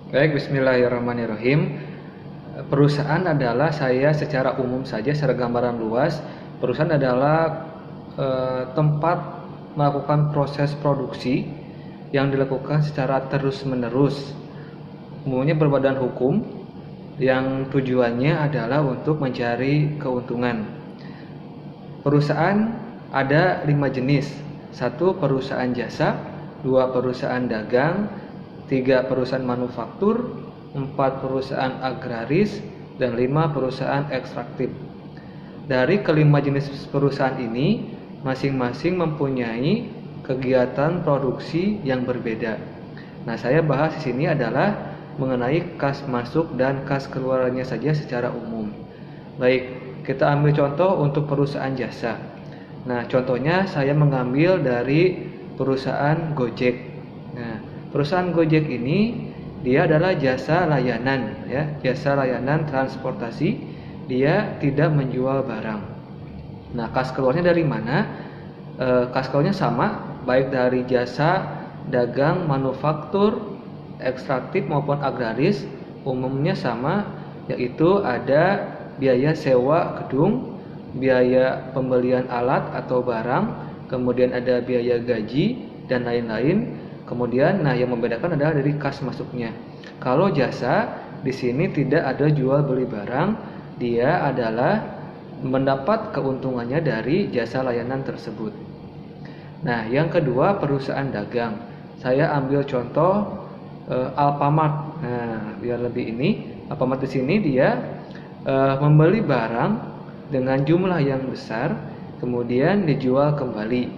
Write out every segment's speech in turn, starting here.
Baik, bismillahirrahmanirrahim. Perusahaan adalah saya secara umum saja, secara gambaran luas, perusahaan adalah tempat melakukan proses produksi yang dilakukan secara terus-menerus. Umumnya berbadan hukum yang tujuannya adalah untuk mencari keuntungan. Perusahaan ada 5 jenis. 1 perusahaan jasa, 2 perusahaan dagang, 3 perusahaan manufaktur, 4 perusahaan agraris, dan 5 perusahaan ekstraktif. Dari kelima jenis perusahaan ini, masing-masing mempunyai kegiatan produksi yang berbeda. Nah, saya bahas di sini adalah mengenai kas masuk dan kas keluarannya saja secara umum. Baik, kita ambil contoh untuk perusahaan jasa. Nah, contohnya saya mengambil dari perusahaan Gojek. Nah, perusahaan Gojek ini dia adalah jasa layanan, ya, jasa layanan transportasi. Dia tidak menjual barang. Nah, kas keluarnya dari mana? Kas keluarnya sama, baik dari jasa, dagang, manufaktur, ekstraktif maupun agraris, umumnya sama, yaitu ada biaya sewa gedung, biaya pembelian alat atau barang, kemudian ada biaya gaji dan lain-lain. Kemudian, nah, yang membedakan adalah dari kas masuknya. Kalau jasa di sini tidak ada jual beli barang, dia adalah mendapat keuntungannya dari jasa layanan tersebut. Nah, yang kedua perusahaan dagang. Saya ambil contoh Alfamart. Nah, biar lebih ini, Alfamart di sini dia membeli barang dengan jumlah yang besar, kemudian dijual kembali.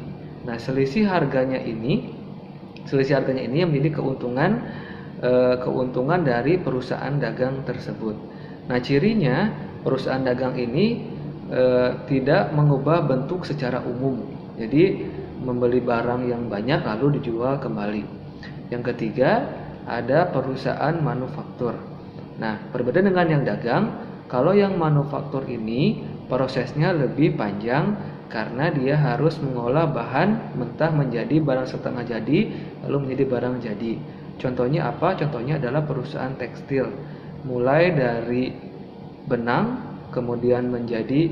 Nah, selisih harganya ini yang menjadi keuntungan dari perusahaan dagang tersebut. Nah, cirinya perusahaan dagang ini tidak mengubah bentuk secara umum. Jadi membeli barang yang banyak lalu dijual kembali. Yang ketiga, ada perusahaan manufaktur. Nah, berbeda dengan yang dagang, kalau yang manufaktur ini prosesnya lebih panjang karena dia harus mengolah bahan mentah menjadi barang setengah jadi lalu menjadi barang jadi. Contohnya apa? Contohnya adalah perusahaan tekstil. Mulai dari benang kemudian menjadi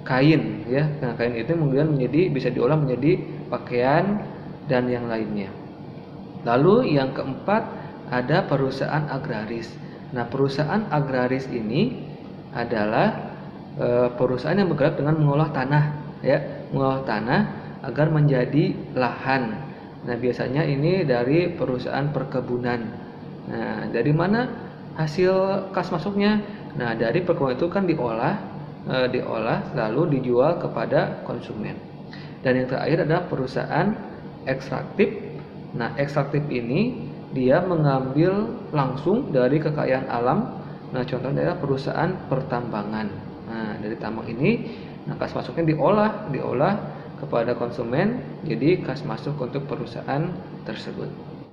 kain, ya. Nah, kain itu kemudian bisa diolah menjadi pakaian dan yang lainnya. Lalu yang keempat ada perusahaan agraris. Nah, perusahaan agraris ini adalah perusahaan yang bergerak dengan mengolah tanah, ya, mengolah tanah agar menjadi lahan. Nah, biasanya ini dari perusahaan perkebunan. Nah, dari mana hasil kas masuknya? Nah, dari perkebunan itu kan diolah lalu dijual kepada konsumen. Dan yang terakhir adalah perusahaan ekstraktif. Nah, ekstraktif ini dia mengambil langsung dari kekayaan alam. Nah, contohnya adalah perusahaan pertambangan. Nah, dari tambang ini, nah, kas masuknya diolah kepada konsumen, jadi kas masuk untuk perusahaan tersebut.